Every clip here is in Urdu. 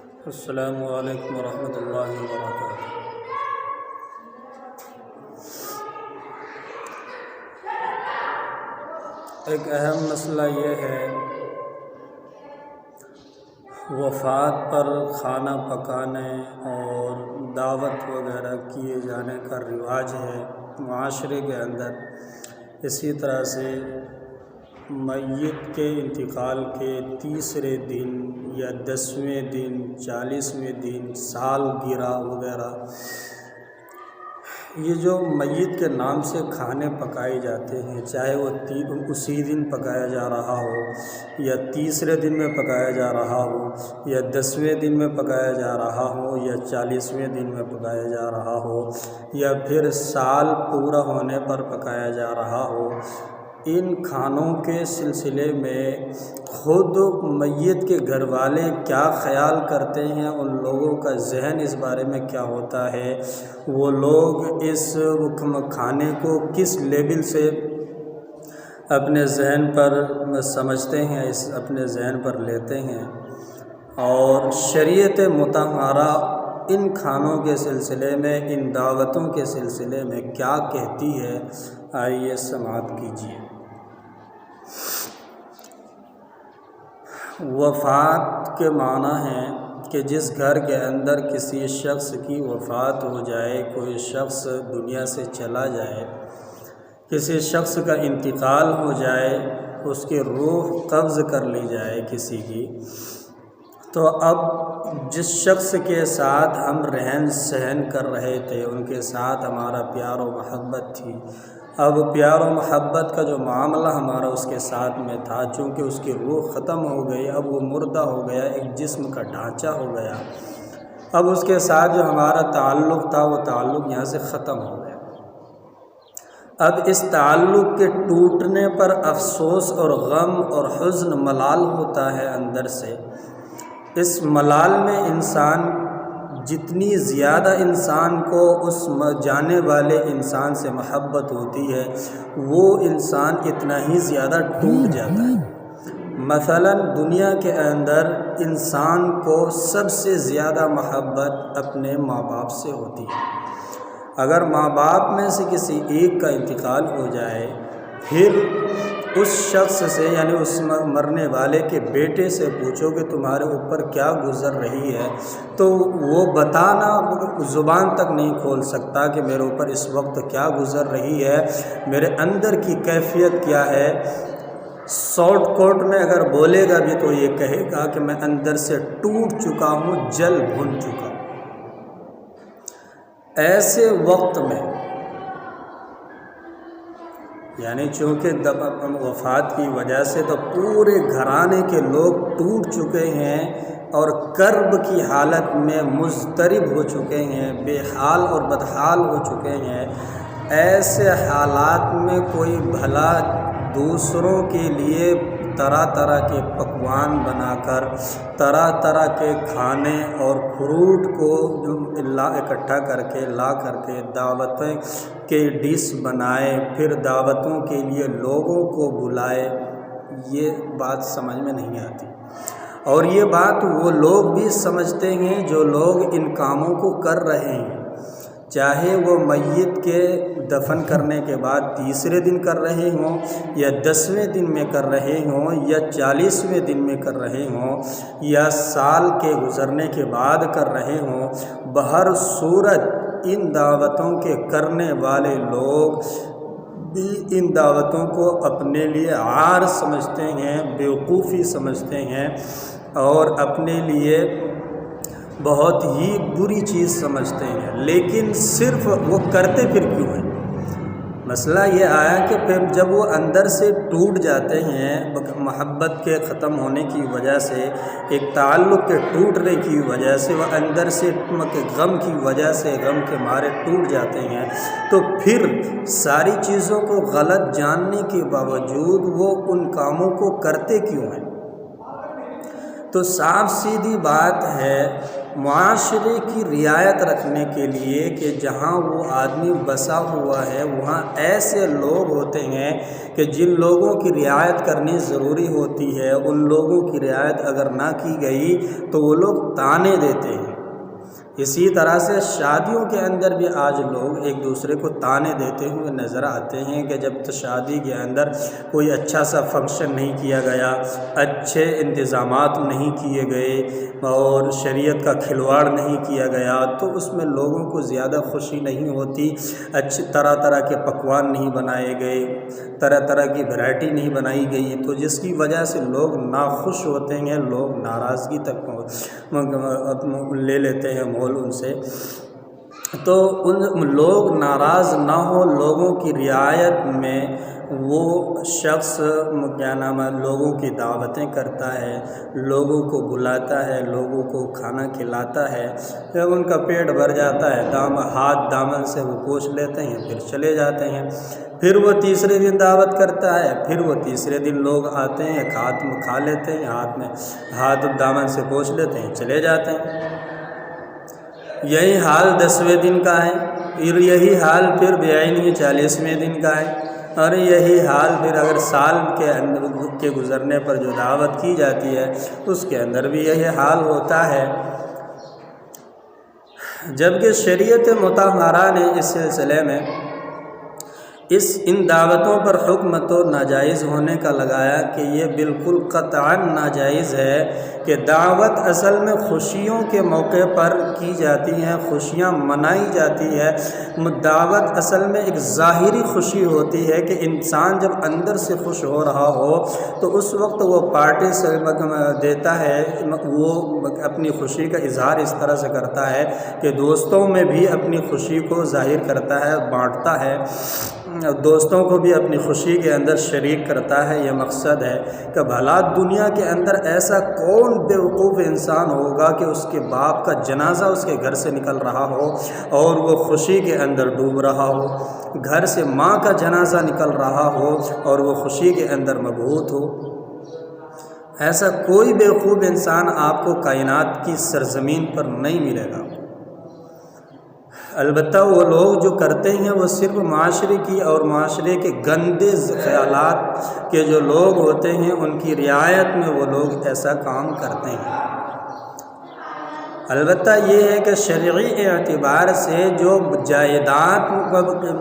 السلام علیکم ورحمۃ اللہ وبرکاتہ۔ ایک اہم مسئلہ یہ ہے، وفات پر کھانا پکانے اور دعوت وغیرہ کیے جانے کا رواج ہے معاشرے کے اندر۔ اسی طرح سے میت کے انتقال کے تیسرے دن یا 10ویں دن، 40ویں دن، سالگرہ وغیرہ، یہ جو میت کے نام سے کھانے پکائے جاتے ہیں، چاہے وہ اسی دن پکایا جا رہا ہو یا تیسرے دن میں پکایا جا رہا ہو یا 10ویں دن میں پکایا جا رہا ہو یا 40ویں دن میں پکایا جا رہا ہو یا پھر سال پورا ہونے پر پکایا جا رہا ہو، ان کھانوں کے سلسلے میں خود میت کے گھر والے کیا خیال کرتے ہیں، ان لوگوں کا ذہن اس بارے میں کیا ہوتا ہے، وہ لوگ اس کھانے کو کس لیول سے اپنے ذہن پر سمجھتے ہیں، اپنے ذہن پر لیتے ہیں، اور شریعت مطہرہ ان کھانوں کے سلسلے میں، ان دعوتوں کے سلسلے میں کیا کہتی ہے، آئیے سماعت کیجیے۔ وفات کے معنی ہے کہ جس گھر کے اندر کسی شخص کی وفات ہو جائے، کوئی شخص دنیا سے چلا جائے، کسی شخص کا انتقال ہو جائے، اس کی روح قبض کر لی جائے کسی کی، تو اب جس شخص کے ساتھ ہم رہن سہن کر رہے تھے، ان کے ساتھ ہمارا پیار و محبت تھی، اب پیار و محبت کا جو معاملہ ہمارا اس کے ساتھ میں تھا، چونکہ اس کی روح ختم ہو گئی، اب وہ مردہ ہو گیا، ایک جسم کا ڈھانچہ ہو گیا، اب اس کے ساتھ جو ہمارا تعلق تھا وہ تعلق یہاں سے ختم ہو گیا۔ اب اس تعلق کے ٹوٹنے پر افسوس اور غم اور حزن ملال ہوتا ہے اندر سے۔ اس ملال میں انسان جتنی زیادہ انسان کو اس جانے والے انسان سے محبت ہوتی ہے، وہ انسان اتنا ہی زیادہ ٹوٹ جاتا ہے۔ مثلا دنیا کے اندر انسان کو سب سے زیادہ محبت اپنے ماں باپ سے ہوتی ہے۔ اگر ماں باپ میں سے کسی ایک کا انتقال ہو جائے، پھر اس شخص سے یعنی اس مرنے والے کے بیٹے سے پوچھو کہ تمہارے اوپر کیا گزر رہی ہے، تو وہ بتانا زبان تک نہیں کھول سکتا کہ میرے اوپر اس وقت کیا گزر رہی ہے، میرے اندر کی کیفیت کیا ہے۔ شارٹ کوٹ میں اگر بولے گا بھی تو یہ کہے گا کہ میں اندر سے ٹوٹ چکا ہوں، جل بھن چکا ہوں۔ ایسے وقت میں یعنی چونکہ وفات کی وجہ سے تو پورے گھرانے کے لوگ ٹوٹ چکے ہیں اور کرب کی حالت میں مضطرب ہو چکے ہیں، بے حال اور بدحال ہو چکے ہیں۔ ایسے حالات میں کوئی بھلا دوسروں کے لیے طرح طرح کے پکوان بنا کر، طرح طرح کے کھانے اور فروٹ کو اکٹھا کر کے لا کر کے دعوتیں کے ڈش بنائے، پھر دعوتوں کے لیے لوگوں کو بلائے، یہ بات سمجھ میں نہیں آتی۔ اور یہ بات وہ لوگ بھی سمجھتے ہیں جو لوگ ان کاموں کو کر رہے ہیں، چاہے وہ میت کے دفن کرنے کے بعد تیسرے دن کر رہے ہوں یا 10ویں دن میں کر رہے ہوں یا 40ویں دن میں کر رہے ہوں یا سال کے گزرنے کے بعد کر رہے ہوں، بہر صورت ان دعوتوں کے کرنے والے لوگ بھی ان دعوتوں کو اپنے لیے عار سمجھتے ہیں، بیوقوفی سمجھتے ہیں اور اپنے لیے بہت ہی بری چیز سمجھتے ہیں، لیکن صرف وہ کرتے پھر کیوں ہیں؟ مسئلہ یہ آیا کہ پھر جب وہ اندر سے ٹوٹ جاتے ہیں، محبت کے ختم ہونے کی وجہ سے، ایک تعلق کے ٹوٹنے کی وجہ سے، وہ اندر سے غم کی وجہ سے، غم کے مارے ٹوٹ جاتے ہیں، تو پھر ساری چیزوں کو غلط جاننے کے باوجود وہ ان کاموں کو کرتے کیوں ہیں؟ تو صاف سیدھی بات ہے معاشرے کی رعایت رکھنے کے لیے کہ جہاں وہ آدمی بسا ہوا ہے وہاں ایسے لوگ ہوتے ہیں کہ جن لوگوں کی رعایت کرنی ضروری ہوتی ہے، ان لوگوں کی رعایت اگر نہ کی گئی تو وہ لوگ طعنے دیتے ہیں۔ اسی طرح سے شادیوں کے اندر بھی آج لوگ ایک دوسرے کو طعنے دیتے ہوئے نظر آتے ہیں کہ جب تو شادی کے اندر کوئی اچھا سا فنکشن نہیں کیا گیا، اچھے انتظامات نہیں کیے گئے اور شریعت کا کھلواڑ نہیں کیا گیا تو اس میں لوگوں کو زیادہ خوشی نہیں ہوتی، اچھی طرح طرح کے پکوان نہیں بنائے گئے، طرح طرح کی ویرائٹی نہیں بنائی گئی، تو جس کی وجہ سے لوگ ناخوش ہوتے ہیں، لوگ ناراضگی تک لے لیتے ہیں مول ان سے۔ تو ان لوگ ناراض نہ ہو، لوگوں کی رعایت میں وہ شخص کیا نام ہے لوگوں کی دعوتیں کرتا ہے، لوگوں کو بلاتا ہے، لوگوں کو کھانا کھلاتا ہے، جب ان کا پیٹ بھر جاتا ہے ہاتھ دامن سے وہ پوچھ لیتے ہیں پھر چلے جاتے ہیں۔ پھر وہ تیسرے دن دعوت کرتا ہے، پھر وہ تیسرے دن لوگ آتے ہیں، ہاتھ میں کھا لیتے ہیں، ہاتھ دامن سے پوچھ لیتے ہیں چلے جاتے ہیں۔ یہی حال 10ویں دن کا ہے، یہی حال پھر 40ویں دن کا ہے، اور یہی حال پھر اگر سال کے اندر کے گزرنے پر جو دعوت کی جاتی ہے اس کے اندر بھی یہی حال ہوتا ہے۔ جبکہ شریعت مطہرہ نے اس سلسلے میں ان دعوتوں پر حکم تو ناجائز ہونے کا لگایا کہ یہ بالکل قطعاً ناجائز ہے کہ دعوت اصل میں خوشیوں کے موقع پر کی جاتی ہے، خوشیاں منائی جاتی ہے۔ دعوت اصل میں ایک ظاہری خوشی ہوتی ہے کہ انسان جب اندر سے خوش ہو رہا ہو تو اس وقت وہ پارٹی سے دیتا ہے، وہ اپنی خوشی کا اظہار اس طرح سے کرتا ہے کہ دوستوں میں بھی اپنی خوشی کو ظاہر کرتا ہے، بانٹتا ہے، دوستوں کو بھی اپنی خوشی کے اندر شریک کرتا ہے۔ یہ مقصد ہے کہ بھلا دنیا کے اندر ایسا کون بیوقوف انسان ہوگا کہ اس کے باپ کا جنازہ اس کے گھر سے نکل رہا ہو اور وہ خوشی کے اندر ڈوب رہا ہو، گھر سے ماں کا جنازہ نکل رہا ہو اور وہ خوشی کے اندر مبہوت ہو۔ ایسا کوئی بیوقوف انسان آپ کو کائنات کی سرزمین پر نہیں ملے گا۔ البتہ وہ لوگ جو کرتے ہیں وہ صرف معاشرے کی اور معاشرے کے گندے خیالات کے جو لوگ ہوتے ہیں ان کی رعایت میں وہ لوگ ایسا کام کرتے ہیں۔ البتہ یہ ہے کہ شرعی اعتبار سے جو جائیداد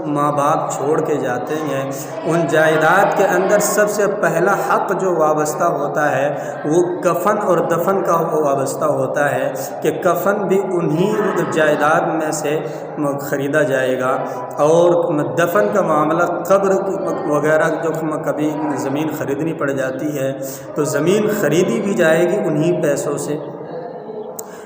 ماں باپ چھوڑ کے جاتے ہیں ان جائیداد کے اندر سب سے پہلا حق جو وابستہ ہوتا ہے وہ کفن اور دفن کا وابستہ ہوتا ہے کہ کفن بھی انہی جائیداد میں سے خریدا جائے گا، اور دفن کا معاملہ قبر وغیرہ جو کبھی زمین خریدنی پڑ جاتی ہے تو زمین خریدی بھی جائے گی انہی پیسوں سے،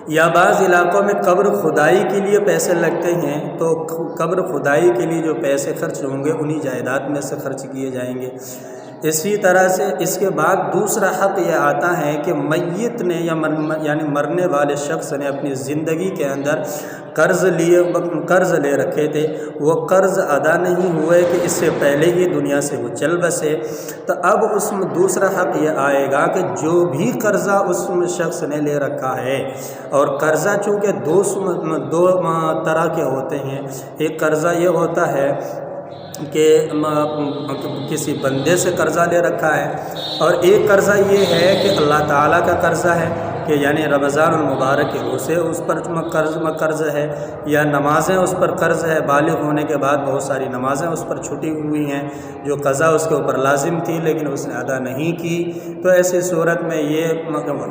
یا بعض علاقوں میں قبر کھدائی کے لیے پیسے لگتے ہیں تو قبر کھدائی کے لیے جو پیسے خرچ ہوں گے انہی جائیداد میں سے خرچ کیے جائیں گے۔ اسی طرح سے اس کے بعد دوسرا حق یہ آتا ہے کہ میت نے یعنی مرنے والے شخص نے اپنی زندگی کے اندر قرض لے رکھے تھے، وہ قرض ادا نہیں ہوئے کہ اس سے پہلے ہی دنیا سے وہ چل بسے، تو اب اس میں دوسرا حق یہ آئے گا کہ جو بھی قرضہ اس شخص نے لے رکھا ہے، اور قرضہ چونکہ دو طرح کے ہوتے ہیں، ایک قرضہ یہ ہوتا ہے کہ کسی بندے سے قرضہ لے رکھا ہے، اور ایک قرضہ یہ ہے کہ اللہ تعالیٰ کا قرضہ ہے کہ یعنی رمضان المبارک کے روزے اس پر قرض ہے، یا نمازیں اس پر قرض ہے، بالغ ہونے کے بعد بہت ساری نمازیں اس پر چھٹی ہوئی ہیں جو قضا اس کے اوپر لازم تھی لیکن اس نے ادا نہیں کی، تو ایسی صورت میں یہ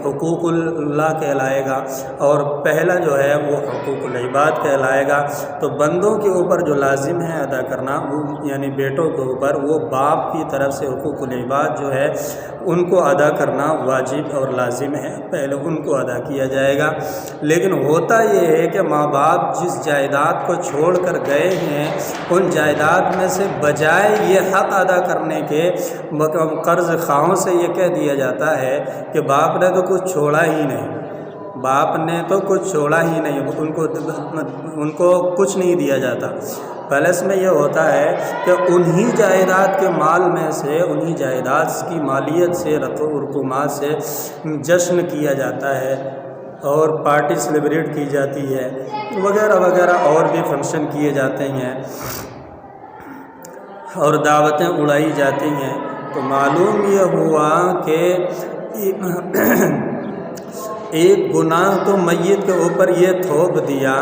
حقوق اللہ کہلائے گا، اور پہلا جو ہے وہ حقوق العباد کہلائے گا۔ تو بندوں کے اوپر جو لازم ہے ادا کرنا، وہ یعنی بیٹوں کے اوپر وہ باپ کی طرف سے حقوق العباد جو ہے ان کو ادا کرنا واجب اور لازم ہے، پہلے ان کو ادا کیا جائے گا۔ لیکن ہوتا یہ ہے کہ ماں باپ جس جائیداد کو چھوڑ کر گئے ہیں ان جائیداد میں سے بجائے یہ حق ادا کرنے کے قرض خواہوں سے یہ کہہ دیا جاتا ہے کہ باپ نے تو کچھ چھوڑا ہی نہیں، باپ نے تو کچھ چھوڑا ہی نہیں، ان کو کچھ نہیں دیا جاتا۔ پلس میں یہ ہوتا ہے کہ انہی جائیداد کے مال میں سے، انہی جائیداد کی مالیت سے، رقومات سے جشن کیا جاتا ہے، اور پارٹی سیلیبریٹ کی جاتی ہے وغیرہ وغیرہ، اور بھی فنکشن کیے جاتے ہیں اور دعوتیں اڑائی جاتی ہیں، تو معلوم یہ ہوا کہ ایک گناہ تو میت کے اوپر یہ تھوپ دیا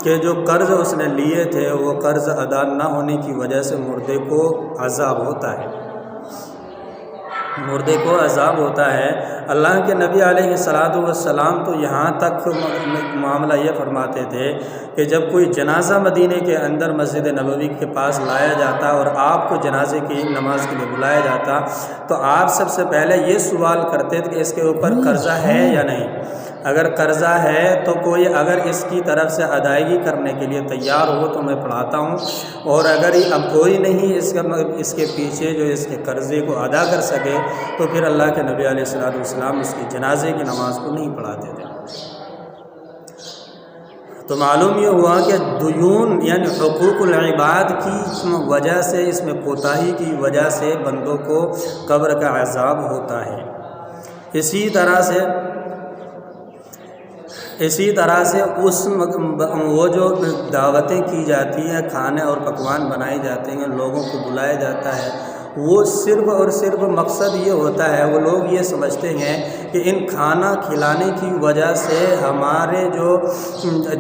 کہ جو قرض اس نے لیے تھے وہ قرض ادا نہ ہونے کی وجہ سے مردے کو عذاب ہوتا ہے، مردے کو عذاب ہوتا ہے۔ اللہ کے نبی علیہ السلام تو یہاں تک معاملہ یہ فرماتے تھے کہ جب کوئی جنازہ مدینے کے اندر مسجد نبوی کے پاس لایا جاتا اور آپ کو جنازے کی نماز کے لیے بلایا جاتا تو آپ سب سے پہلے یہ سوال کرتے تھے کہ اس کے اوپر قرضہ ہے یا نہیں، اگر قرضہ ہے تو کوئی اگر اس کی طرف سے ادائیگی کرنے کے لیے تیار ہو تو میں پڑھاتا ہوں، اور اگر اب کوئی نہیں اس کے پیچھے جو اس کے قرضے کو ادا کر سکے تو پھر اللہ کے نبی علیہ السلام اس کی جنازے کی نماز کو نہیں پڑھاتے تھے۔ تو معلوم یہ ہوا کہ دیون یعنی حقوق العباد کی وجہ سے، اس میں کوتاہی کی وجہ سے بندوں کو قبر کا عذاب ہوتا ہے۔ اسی طرح سے وہ جو دعوتیں کی جاتی ہیں، کھانے اور پکوان بنائے جاتے ہیں، لوگوں کو بلایا جاتا ہے، وہ صرف اور صرف مقصد یہ ہوتا ہے، وہ لوگ یہ سمجھتے ہیں کہ ان کھانا کھلانے کی وجہ سے ہمارے جو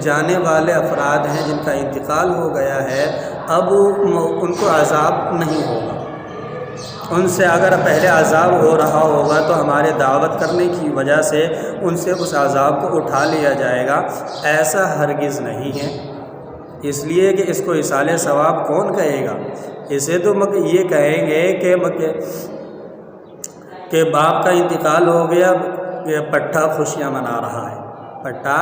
جانے والے افراد ہیں جن کا انتقال ہو گیا ہے اب ان کو عذاب نہیں ہوگا، ان سے اگر پہلے عذاب ہو رہا ہوگا تو ہمارے دعوت کرنے کی وجہ سے ان سے اس عذاب کو اٹھا لیا جائے گا۔ ایسا ہرگز نہیں ہے، اس لیے کہ اس کو ایصال ثواب کون کہے گا؟ اسے تو یہ کہیں گے کہ باپ کا انتقال ہو گیا، کہ پٹھا خوشیاں منا رہا ہے، پٹھا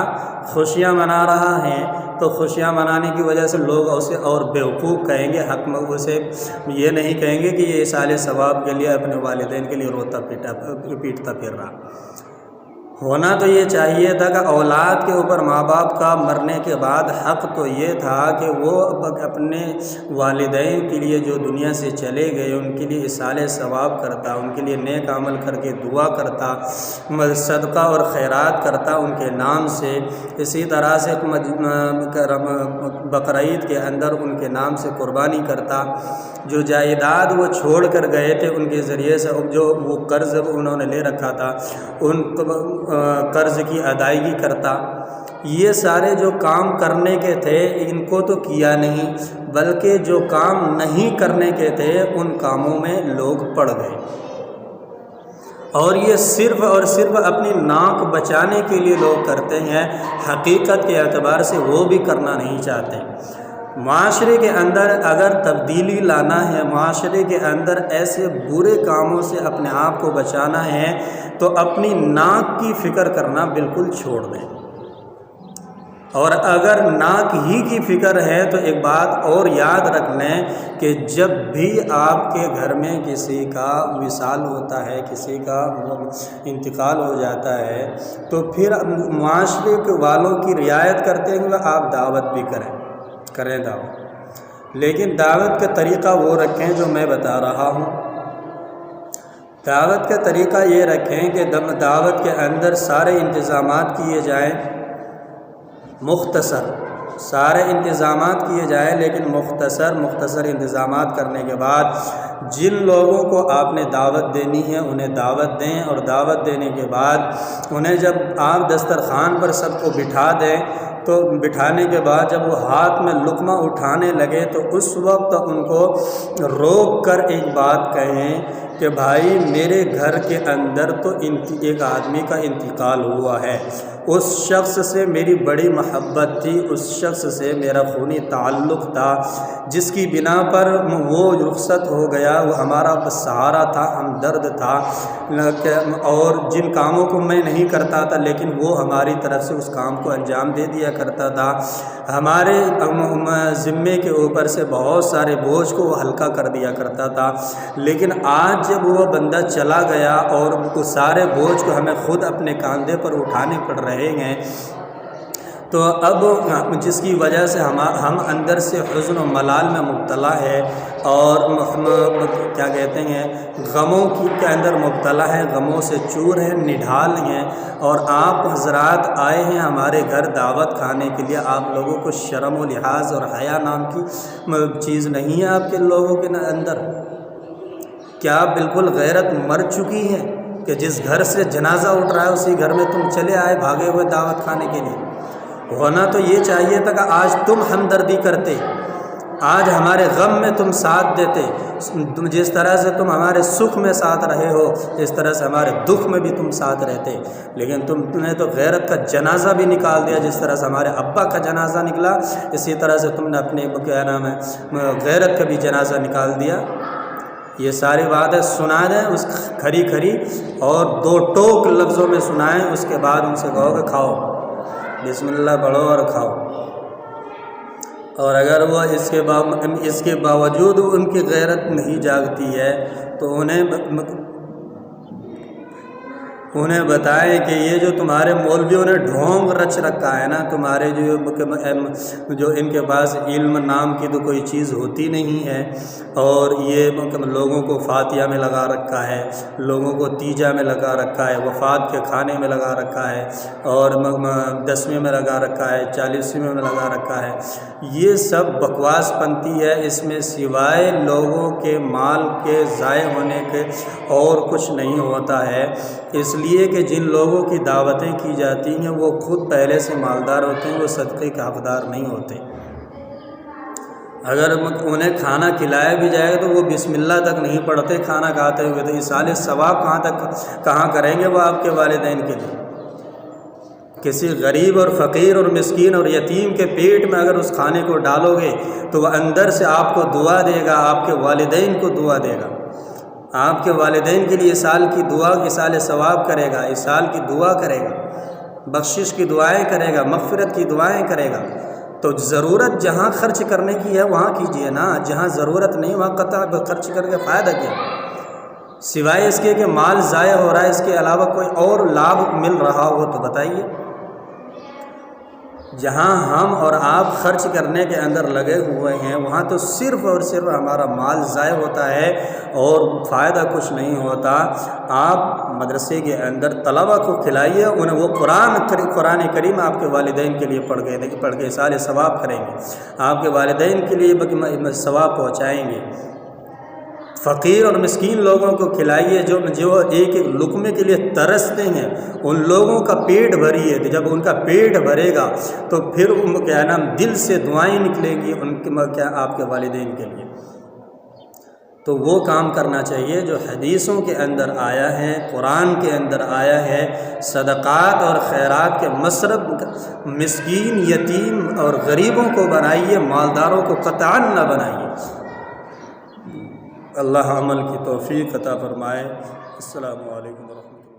خوشیاں منا رہا ہے، تو خوشیاں منانے کی وجہ سے لوگ اسے اور بیوقوف کہیں گے، حق میں اسے یہ نہیں کہیں گے کہ یہ ایصال ثواب کے لیے اپنے والدین کے لیے روتا پیٹتا پھر رہا۔ ہونا تو یہ چاہیے تھا کہ اولاد کے اوپر ماں باپ کا مرنے کے بعد حق تو یہ تھا کہ وہ اپنے والدین کے لیے جو دنیا سے چلے گئے ان کے لیے ایصال ثواب کرتا، ان کے لیے نیک عمل کر کے دعا کرتا، صدقہ اور خیرات کرتا ان کے نام سے۔ اسی طرح سے بقرعید کے اندر ان کے نام سے قربانی کرتا، جو جائیداد وہ چھوڑ کر گئے تھے ان کے ذریعے سے جو وہ قرض انہوں نے لے رکھا تھا ان قرض کی ادائیگی کرتا۔ یہ سارے جو کام کرنے کے تھے ان کو تو کیا نہیں، بلکہ جو کام نہیں کرنے کے تھے ان کاموں میں لوگ پڑ گئے، اور یہ صرف اور صرف اپنی ناک بچانے کے لیے لوگ کرتے ہیں، حقیقت کے اعتبار سے وہ بھی کرنا نہیں چاہتے۔ معاشرے کے اندر اگر تبدیلی لانا ہے، معاشرے کے اندر ایسے برے کاموں سے اپنے آپ کو بچانا ہے تو اپنی ناک کی فکر کرنا بالکل چھوڑ دیں، اور اگر ناک ہی کی فکر ہے تو ایک بات اور یاد رکھ لیں کہ جب بھی آپ کے گھر میں کسی کا وصال ہوتا ہے، کسی کا انتقال ہو جاتا ہے تو پھر معاشرے کے والوں کی رعایت کرتے ہوئے آپ دعوت بھی کریں دعوت، لیکن دعوت کا طریقہ وہ رکھیں جو میں بتا رہا ہوں۔ دعوت کا طریقہ یہ رکھیں کہ دعوت کے اندر سارے انتظامات کیے جائیں، مختصر سارے انتظامات کیے جائیں، لیکن مختصر انتظامات کرنے کے بعد جن لوگوں کو آپ نے دعوت دینی ہے انہیں دعوت دیں، اور دعوت دینے کے بعد انہیں جب آپ دسترخوان پر سب کو بٹھا دیں تو بٹھانے کے بعد جب وہ ہاتھ میں لقمہ اٹھانے لگے تو اس وقت ان کو روک کر ایک بات کہیں کہ بھائی میرے گھر کے اندر تو ایک آدمی کا انتقال ہوا ہے، اس شخص سے میری بڑی محبت تھی، اس شخص سے میرا خونی تعلق تھا، جس کی بنا پر وہ رخصت ہو گیا، وہ ہمارا سہارا تھا، ہمدرد تھا، اور جن کاموں کو میں نہیں کرتا تھا لیکن وہ ہماری طرف سے اس کام کو انجام دے دیا کرتا تھا، ہمارے ذمے کے اوپر سے بہت سارے بوجھ کو وہ ہلکا کر دیا کرتا تھا، لیکن آج جب وہ بندہ چلا گیا اور وہ سارے بوجھ کو ہمیں خود اپنے کاندھے پر اٹھانے پڑ رہے ہیں، تو اب جس کی وجہ سے ہم اندر سے حزن و ملال میں مبتلا ہے، اور کیا کہتے ہیں غموں کے اندر مبتلا ہیں، غموں سے چور ہیں، نڈھال ہیں، اور آپ حضرات آئے ہیں ہمارے گھر دعوت کھانے کے لیے، آپ لوگوں کو شرم و لحاظ اور حیا نام کی چیز نہیں ہے آپ کے لوگوں کے اندر؟ کیا بالکل غیرت مر چکی ہے کہ جس گھر سے جنازہ اٹھ رہا ہے اسی گھر میں تم چلے آئے بھاگے ہوئے دعوت کھانے کے لیے؟ ہونا تو یہ چاہیے تھا کہ آج تم ہمدردی کرتے، آج ہمارے غم میں تم ساتھ دیتے، جس طرح سے تم ہمارے سکھ میں ساتھ رہے ہو اس طرح سے ہمارے دکھ میں بھی تم ساتھ رہتے، لیکن تم نے تو غیرت کا جنازہ بھی نکال دیا، جس طرح سے ہمارے ابا کا جنازہ نکلا اسی طرح سے تم نے اپنے کیا نام ہے غیرت کا بھی جنازہ نکال دیا۔ یہ ساری باتیں سنا دیں اس کھری کھری، اور 2 ٹوک لفظوں میں سنائیں، اس کے بعد ان سے کہو کہ کھاؤ، بسم اللہ پڑھو اور کھاؤ۔ اور اگر وہ اس کے باوجود ان کی غیرت نہیں جاگتی ہے تو انہیں بتائیں کہ یہ جو تمہارے مولویوں نے ڈھونگ رچ رکھا ہے نا، تمہارے جو ان کے پاس علم نام کی تو کوئی چیز ہوتی نہیں ہے، اور یہ لوگوں کو فاتحہ میں لگا رکھا ہے، لوگوں کو تیجا میں لگا رکھا ہے، وفات کے کھانے میں لگا رکھا ہے، اور 10ویں میں لگا رکھا ہے، 40ویں میں لگا رکھا ہے، یہ سب بکواس پنتی ہے، اس میں سوائے لوگوں کے مال کے ضائع ہونے کے اور کچھ نہیں ہوتا ہے، اس لیے کہ جن لوگوں کی دعوتیں کی جاتی ہیں وہ خود پہلے سے مالدار ہوتے ہیں، وہ صدقے کے حقدار نہیں ہوتے۔ اگر انہیں کھانا کھلایا بھی جائے گا تو وہ بسم اللہ تک نہیں پڑھتے کھانا کھاتے ہوئے، تو ایصال ثواب کہاں کریں گے وہ آپ کے والدین کے لیے؟ کسی غریب اور فقیر اور مسکین اور یتیم کے پیٹ میں اگر اس کھانے کو ڈالو گے تو وہ اندر سے آپ کو دعا دے گا، آپ کے والدین کو دعا دے گا، آپ کے والدین کے لیے ایصال کی دعا، ایصال ثواب کرے گا، ایصال کی دعا کرے گا، بخشش کی دعائیں کرے گا، مغفرت کی دعائیں کرے گا۔ تو ضرورت جہاں خرچ کرنے کی ہے وہاں کیجیے نا، جہاں ضرورت نہیں وہاں قطع خرچ کر کے فائدہ کیا، سوائے اس کے کہ مال ضائع ہو رہا ہے، اس کے علاوہ کوئی اور لابھ مل رہا ہو تو بتائیے۔ جہاں ہم اور آپ خرچ کرنے کے اندر لگے ہوئے ہیں وہاں تو صرف اور صرف ہمارا مال ضائع ہوتا ہے اور فائدہ کچھ نہیں ہوتا۔ آپ مدرسے کے اندر طلبہ کو کھلائیے، انہیں وہ قرآن کریم آپ کے والدین کے لیے پڑھ کے ایصال ثواب کریں گے، آپ کے والدین کے لیے ثواب پہنچائیں گے۔ فقیر اور مسکین لوگوں کو کھلائیے جو ایک ایک لقمے کے لیے ترستے ہیں، ان لوگوں کا پیٹ بھریے، جب ان کا پیٹ بھرے گا تو پھر کیا نام دل سے دعائیں نکلیں گی ان کے آپ کے والدین کے لیے۔ تو وہ کام کرنا چاہیے جو حدیثوں کے اندر آیا ہے، قرآن کے اندر آیا ہے، صدقات اور خیرات کے مصرف مسکین، یتیم اور غریبوں کو بنائیے، مالداروں کو قطعاً نہ بنائیے۔ اللہ عمل کی توفیق عطا فرمائے۔ السلام علیکم ورحمۃ اللہ۔